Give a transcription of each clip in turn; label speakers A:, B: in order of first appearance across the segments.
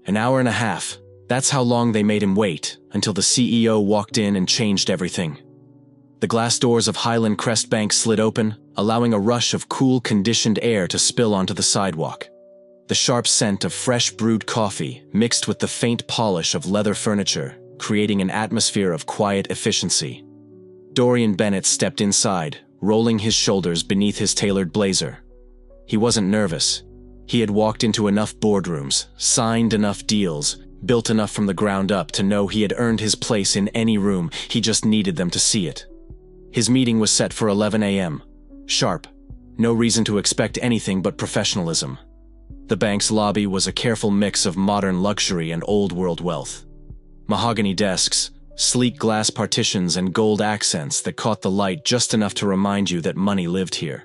A: An hour and a half. That's how long they made him wait, until the CEO walked in and changed everything. The glass doors of Highland Crest Bank slid open, allowing a rush of cool, conditioned air to spill onto the sidewalk. The sharp scent of fresh brewed coffee mixed with the faint polish of leather furniture, creating an atmosphere of quiet efficiency. Dorian Bennett stepped inside, rolling his shoulders beneath his tailored blazer. He wasn't nervous. He had walked into enough boardrooms, signed enough deals, built enough from the ground up to know he had earned his place in any room. He just needed them to see it. His meeting was set for 11 a.m. Sharp. No reason to expect anything but professionalism. The bank's lobby was a careful mix of modern luxury and old-world wealth. Mahogany desks, sleek glass partitions, and gold accents that caught the light just enough to remind you that money lived here.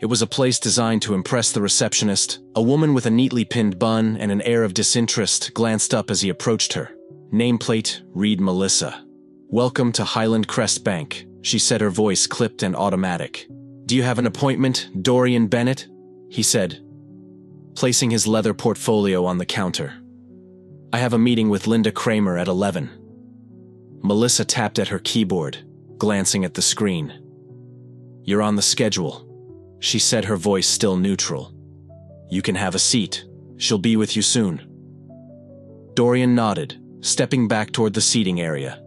A: It was a place designed to impress the receptionist. A woman with a neatly pinned bun and an air of disinterest glanced up as he approached her. Nameplate, read Melissa. "Welcome to Highland Crest Bank," she said, her voice clipped and automatic. "Do you have an appointment, Dorian Bennett?" he said, placing his leather portfolio on the counter. "I have a meeting with Linda Kramer at 11. Melissa tapped at her keyboard, glancing at the screen. "You're on the schedule," she said, her voice still neutral. "You can have a seat. She'll be with you soon." Dorian nodded, stepping back toward the seating area.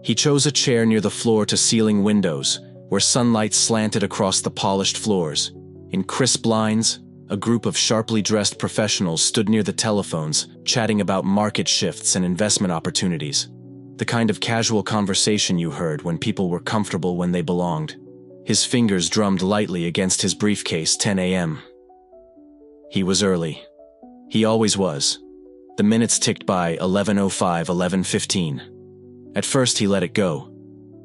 A: He chose a chair near the floor-to-ceiling windows, where sunlight slanted across the polished floors. In crisp lines, a group of sharply dressed professionals stood near the telephones, chatting about market shifts and investment opportunities. The kind of casual conversation you heard when people were comfortable when they belonged. His fingers drummed lightly against his briefcase. 10 a.m. He was early. He always was. The minutes ticked by. 11:05, 11:15. At first he let it go.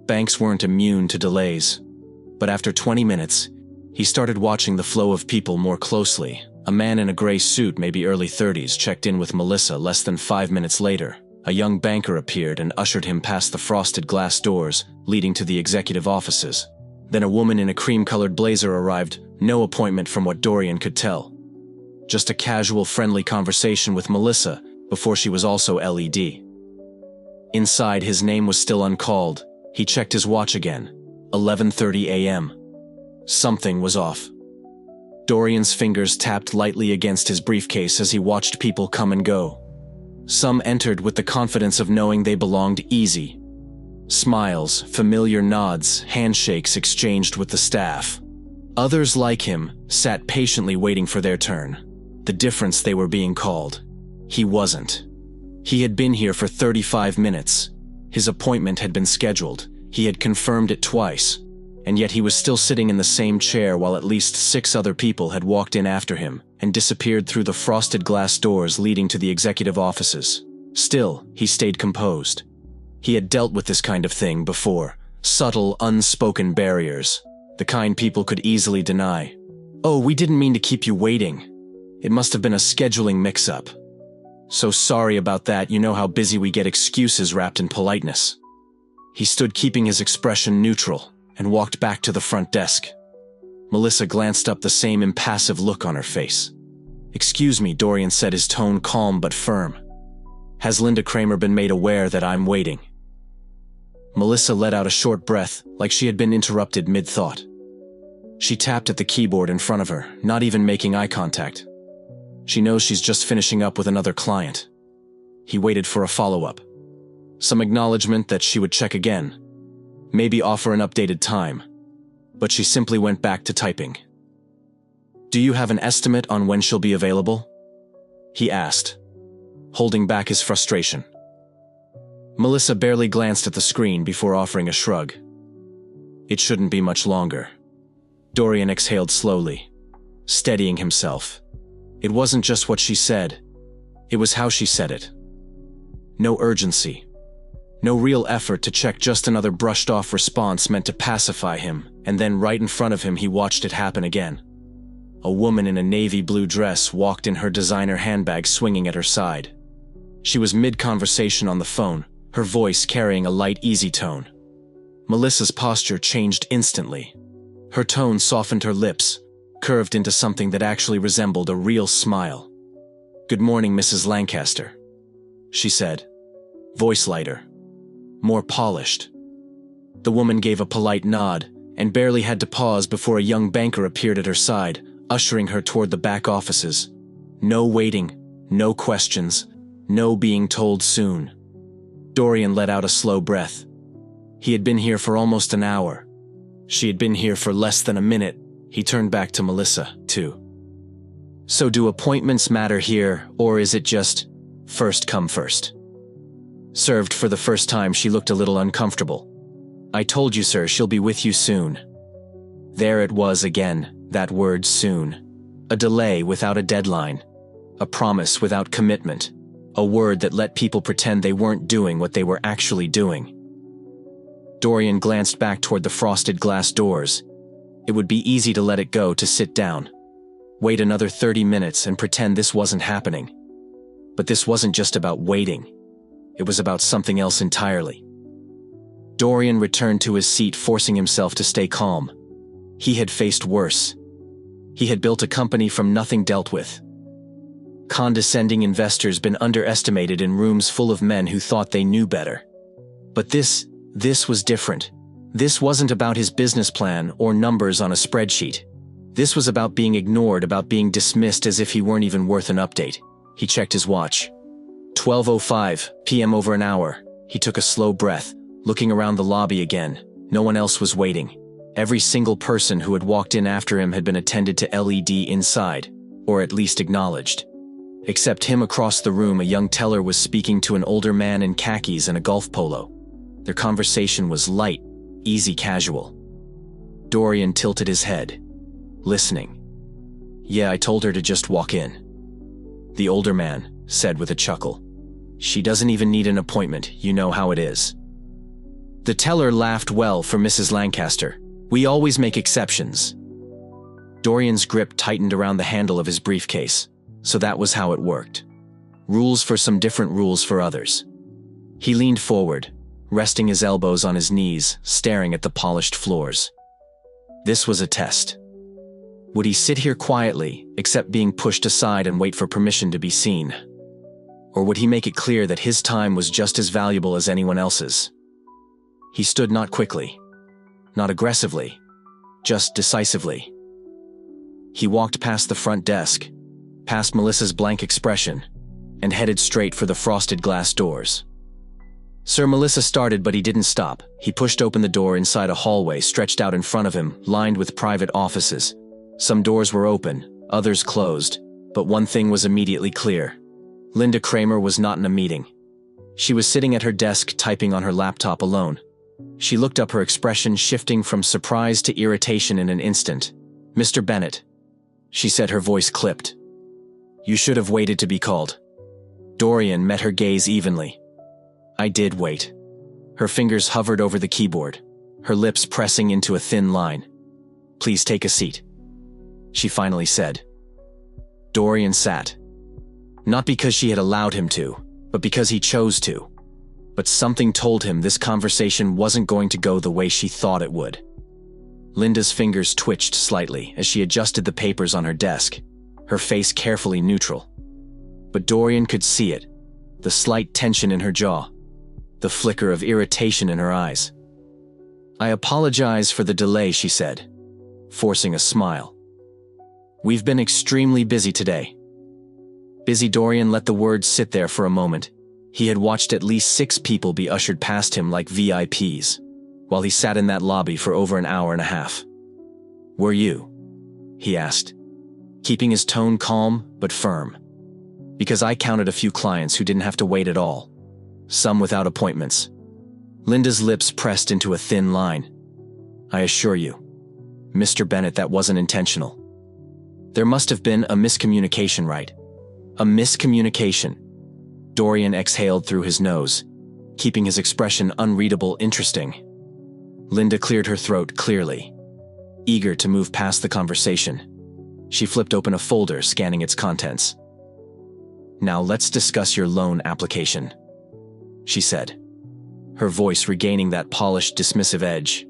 A: Banks weren't immune to delays. But after 20 minutes, he started watching the flow of people more closely. A man in a gray suit, maybe early 30s, checked in with Melissa less than 5 minutes later. A young banker appeared and ushered him past the frosted glass doors, leading to the executive offices. Then a woman in a cream-colored blazer arrived, no appointment from what Dorian could tell. Just a casual, friendly conversation with Melissa, before she was also LED. Inside, his name was still uncalled. He checked his watch again. 11:30 a.m. Something was off. Dorian's fingers tapped lightly against his briefcase as he watched people come and go. Some entered with the confidence of knowing they belonged. Easy. Smiles, familiar nods, handshakes exchanged with the staff. Others, like him, sat patiently waiting for their turn. The difference: they were being called. He wasn't. He had been here for 35 minutes. His appointment had been scheduled. He had confirmed it twice. And yet he was still sitting in the same chair while at least 6 other people had walked in after him and disappeared through the frosted glass doors leading to the executive offices. Still, he stayed composed. He had dealt with this kind of thing before. Subtle, unspoken barriers. The kind people could easily deny. "Oh, we didn't mean to keep you waiting. It must have been a scheduling mix-up. So sorry about that, you know how busy we get." Excuses wrapped in politeness. He stood, keeping his expression neutral, and walked back to the front desk. Melissa glanced up, the same impassive look on her face. "Excuse me," Dorian said, his tone calm but firm. "Has Linda Kramer been made aware that I'm waiting?" Melissa let out a short breath, like she had been interrupted mid-thought. She tapped at the keyboard in front of her, not even making eye contact. She knows she's just finishing up with another client. He waited for a follow-up. Some acknowledgement that she would check again. Maybe offer an updated time. But she simply went back to typing. "Do you have an estimate on when she'll be available?" he asked, holding back his frustration. Melissa barely glanced at the screen before offering a shrug. "It shouldn't be much longer." Dorian exhaled slowly, steadying himself. It wasn't just what she said. It was how she said it. No urgency. No real effort to check, just another brushed-off response meant to pacify him, and then right in front of him he watched it happen again. A woman in a navy blue dress walked in, her designer handbag swinging at her side. She was mid-conversation on the phone, her voice carrying a light, easy tone. Melissa's posture changed instantly. Her tone softened, her lips curved into something that actually resembled a real smile. "Good morning, Mrs. Lancaster," she said, voice lighter, more polished. The woman gave a polite nod and barely had to pause before a young banker appeared at her side, ushering her toward the back offices. No waiting, no questions, no being told soon. Dorian let out a slow breath. He had been here for almost an hour. She had been here for less than a minute. He turned back to Melissa, too. So do appointments matter here, or is it just first come first? Served for the first time, she looked a little uncomfortable. I told you, sir, she'll be with you soon. There it was again, that word soon. A delay without a deadline. A promise without commitment. A word that let people pretend they weren't doing what they were actually doing. Dorian glanced back toward the frosted glass doors. It would be easy to let it go, to sit down. Wait another 30 minutes and pretend this wasn't happening. But this wasn't just about waiting. It was about something else entirely. Dorian returned to his seat, forcing himself to stay calm. He had faced worse. He had built a company from nothing, dealt with condescending investors, been underestimated in rooms full of men who thought they knew better. But this was different. This wasn't about his business plan or numbers on a spreadsheet. This was about being ignored, about being dismissed as if he weren't even worth an update. He checked his watch. 12:05 p.m. over an hour. He took a slow breath, looking around the lobby again. No one else was waiting. Every single person who had walked in after him had been attended to LED inside, or at least acknowledged. Except him. Across the room, a young teller was speaking to an older man in khakis and a golf polo. Their conversation was light, easy, casual. Dorian tilted his head, listening. Yeah, I told her to just walk in, the older man said with a chuckle. She doesn't even need an appointment, you know how it is. The teller laughed. Well, for Mrs. Lancaster, we always make exceptions. Dorian's grip tightened around the handle of his briefcase. So that was how it worked. Rules for some, different rules for others. He leaned forward, resting his elbows on his knees, staring at the polished floors. This was a test. Would he sit here quietly, accept being pushed aside and wait for permission to be seen? Or would he make it clear that his time was just as valuable as anyone else's? He stood, not quickly, not aggressively, just decisively. He walked past the front desk, past Melissa's blank expression, and headed straight for the frosted glass doors. Sir, Melissa started, but he didn't stop. He pushed open the door inside a hallway stretched out in front of him, lined with private offices. Some doors were open, others closed, but one thing was immediately clear. Linda Kramer was not in a meeting. She was sitting at her desk, typing on her laptop alone. She looked up, her expression shifting from surprise to irritation in an instant. Mr. Bennett, she said, her voice clipped. You should have waited to be called. Dorian met her gaze evenly. I did wait. Her fingers hovered over the keyboard, her lips pressing into a thin line. Please take a seat, she finally said. Dorian sat. Not because she had allowed him to, but because he chose to. But something told him this conversation wasn't going to go the way she thought it would. Linda's fingers twitched slightly as she adjusted the papers on her desk, her face carefully neutral. But Dorian could see it, the slight tension in her jaw, the flicker of irritation in her eyes. I apologize for the delay, she said, forcing a smile. We've been extremely busy today. Busy? Dorian let the words sit there for a moment. He had watched at least 6 people be ushered past him like VIPs, while he sat in that lobby for over an hour and a half. Were you? He asked, keeping his tone calm but firm. Because I counted a few clients who didn't have to wait at all, some without appointments. Linda's lips pressed into a thin line. I assure you, Mr. Bennett, that wasn't intentional. There must have been a miscommunication, right? A miscommunication. Dorian exhaled through his nose, keeping his expression unreadable. Interesting. Linda cleared her throat clearly, eager to move past the conversation. She flipped open a folder, scanning its contents. Now let's discuss your loan application, she said, her voice regaining that polished, dismissive edge.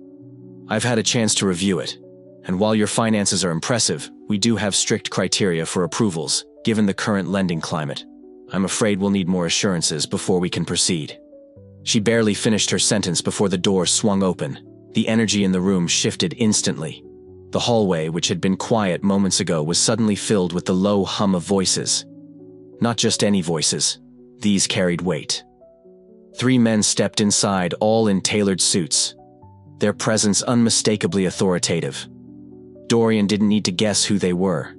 A: I've had a chance to review it, and while your finances are impressive, we do have strict criteria for approvals, given the current lending climate. I'm afraid we'll need more assurances before we can proceed." She barely finished her sentence before the door swung open. The energy in the room shifted instantly. The hallway, which had been quiet moments ago, was suddenly filled with the low hum of voices. Not just any voices. These carried weight. 3 men stepped inside, all in tailored suits. Their presence unmistakably authoritative. Dorian didn't need to guess who they were.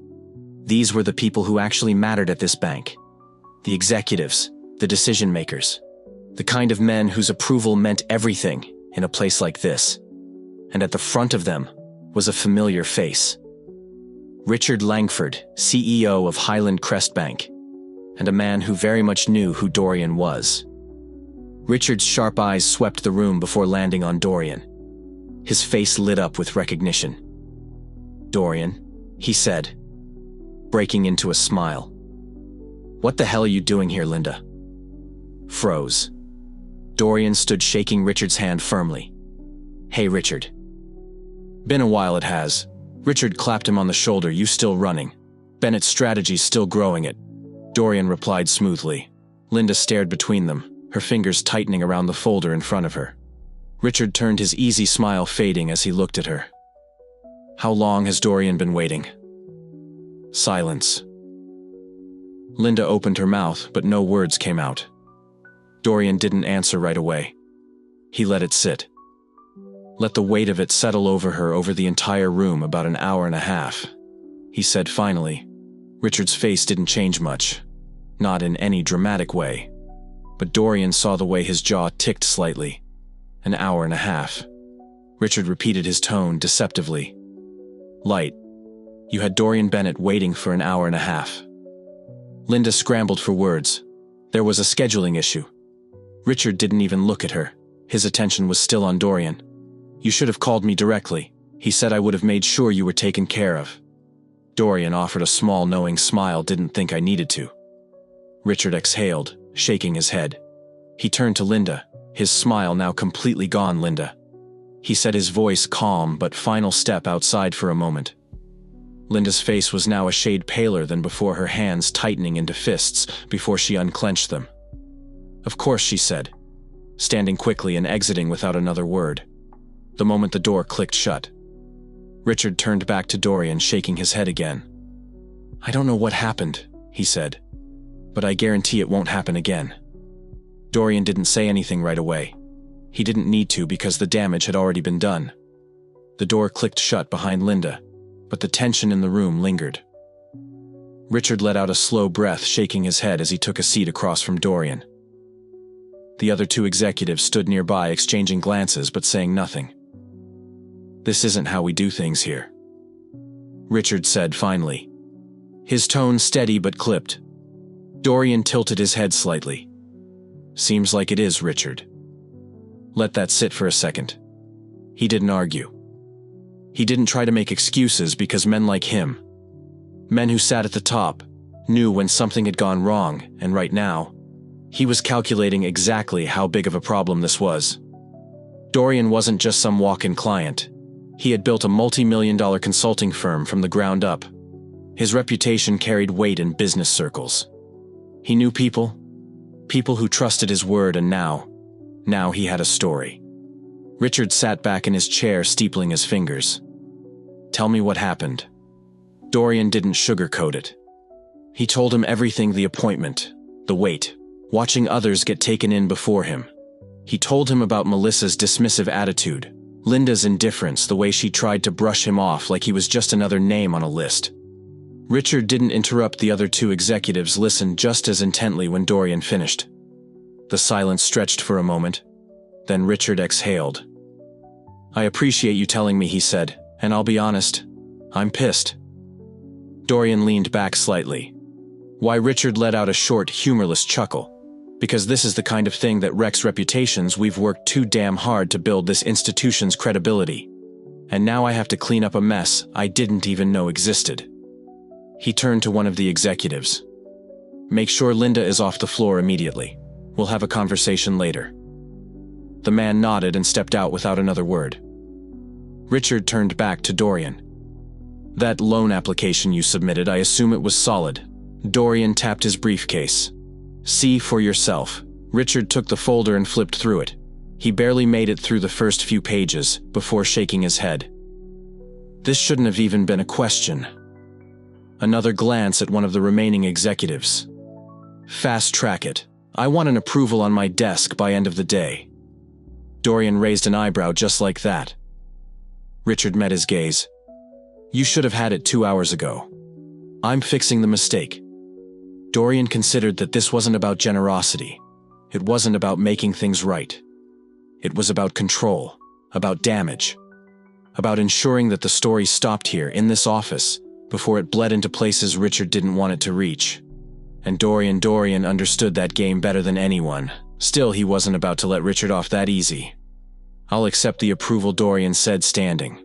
A: These were the people who actually mattered at this bank. The executives, the decision-makers. The kind of men whose approval meant everything in a place like this. And at the front of them was a familiar face. Richard Langford, CEO of Highland Crest Bank, and a man who very much knew who Dorian was. Richard's sharp eyes swept the room before landing on Dorian. His face lit up with recognition. "Dorian," he said, breaking into a smile. "What the hell are you doing here, Linda?" Froze. Dorian stood shaking Richard's hand firmly. "Hey, Richard." "Been a while, it has." Richard clapped him on the shoulder. "You still running? Bennett's strategy's still growing it." Dorian replied smoothly. Linda stared between them, her fingers tightening around the folder in front of her. Richard turned, his easy smile fading as he looked at her. "How long has Dorian been waiting?" Silence. Linda opened her mouth, but no words came out. Dorian didn't answer right away. He let it sit. Let the weight of it settle over her, over the entire room. "About an hour and a half," he said finally. Richard's face didn't change much. Not in any dramatic way. But Dorian saw the way his jaw ticked slightly. "An hour and a half." Richard repeated, his tone deceptively light. "You had Dorian Bennett waiting for an hour and a half." Linda scrambled for words. There was a scheduling issue. Richard didn't even look at her. His attention was still on Dorian. "You should have called me directly," he said. "I would have made sure you were taken care of." Dorian offered a small, knowing smile. "Didn't think I needed to." Richard exhaled, shaking his head. He turned to Linda, his smile now completely gone. "Linda," he said, his voice calm but final. "Step outside for a moment." Linda's face was now a shade paler than before, her hands tightening into fists before she unclenched them. "Of course," she said, standing quickly and exiting without another word. The moment the door clicked shut, Richard turned back to Dorian, shaking his head again. "I don't know what happened," he said, "but I guarantee it won't happen again." Dorian didn't say anything right away. He didn't need to, because the damage had already been done. The door clicked shut behind Linda, but the tension in the room lingered. Richard let out a slow breath, shaking his head as he took a seat across from Dorian. The other 2 executives stood nearby, exchanging glances but saying nothing. "This isn't how we do things here," Richard said finally. His tone steady but clipped. Dorian tilted his head slightly. "Seems like it is, Richard." Let that sit for a second. He didn't argue. He didn't try to make excuses, because men like him, men who sat at the top, knew when something had gone wrong, and right now, he was calculating exactly how big of a problem this was. Dorian wasn't just some walk-in client. He had built a multi-million-dollar consulting firm from the ground up. His reputation carried weight in business circles. He knew people who trusted his word, and now he had a story. Richard sat back in his chair, steepling his fingers. "Tell me what happened." Dorian didn't sugarcoat it. He told him everything: the appointment, the wait, watching others get taken in before him. He told him about Melissa's dismissive attitude, Linda's indifference, the way she tried to brush him off like he was just another name on a list. Richard didn't interrupt. The other 2 executives listened just as intently when Dorian finished. The silence stretched for a moment. Then Richard exhaled. "I appreciate you telling me," he said, "and I'll be honest, I'm pissed." Dorian leaned back slightly. "Why?" Richard let out a short, humorless chuckle. "Because this is the kind of thing that wrecks reputations. We've worked too damn hard to build this institution's credibility. And now I have to clean up a mess I didn't even know existed." He turned to one of the executives. "Make sure Linda is off the floor immediately. We'll have a conversation later." The man nodded and stepped out without another word. Richard turned back to Dorian. "That loan application you submitted, I assume it was solid." Dorian tapped his briefcase. See for yourself. Richard took the folder and flipped through it. He barely made it through the first few pages before shaking his head. This shouldn't have even been a question. Another glance at one of the remaining executives. Fast track it. I want an approval on my desk by end of the day. Dorian raised an eyebrow just like that. Richard met his gaze. You should have had it 2 hours ago. I'm fixing the mistake. Dorian considered that this wasn't about generosity. It wasn't about making things right. It was about control, about damage, about ensuring that the story stopped here in this office before it bled into places Richard didn't want it to reach. And Dorian understood that game better than anyone. Still, he wasn't about to let Richard off that easy. I'll accept the approval, Dorian said, standing.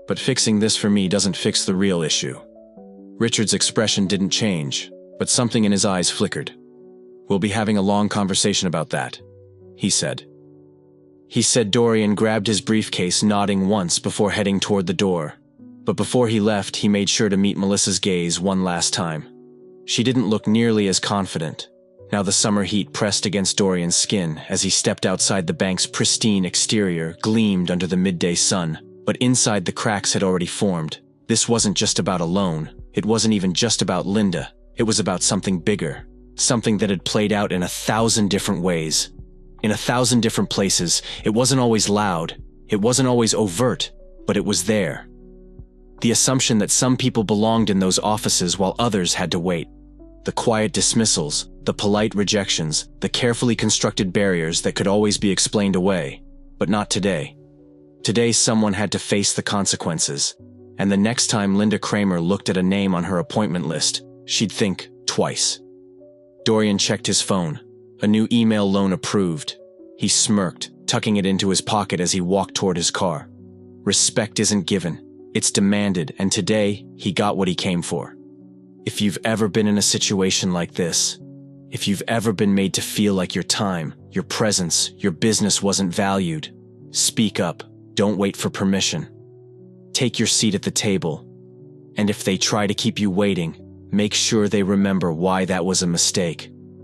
A: But fixing this for me doesn't fix the real issue. Richard's expression didn't change, but something in his eyes flickered. We'll be having a long conversation about that, he said. Dorian grabbed his briefcase, nodding once before heading toward the door. But before he left, he made sure to meet Melissa's gaze one last time. She didn't look nearly as confident. Now the summer heat pressed against Dorian's skin as he stepped outside the bank's pristine exterior, gleamed under the midday sun. But inside, the cracks had already formed. This wasn't just about a loan. It wasn't even just about Linda. It was about something bigger. Something that had played out in 1,000 different ways. In 1,000 different places. It wasn't always loud. It wasn't always overt. But it was there. The assumption that some people belonged in those offices while others had to wait. The quiet dismissals, the polite rejections, the carefully constructed barriers that could always be explained away. But not today. Today someone had to face the consequences. And the next time Linda Kramer looked at a name on her appointment list, she'd think twice. Dorian checked his phone. A new email, loan approved. He smirked, tucking it into his pocket as he walked toward his car. Respect isn't given. It's demanded, and today, he got what he came for. If you've ever been in a situation like this, if you've ever been made to feel like your time, your presence, your business wasn't valued, speak up. Don't wait for permission. Take your seat at the table. And if they try to keep you waiting, make sure they remember why that was a mistake.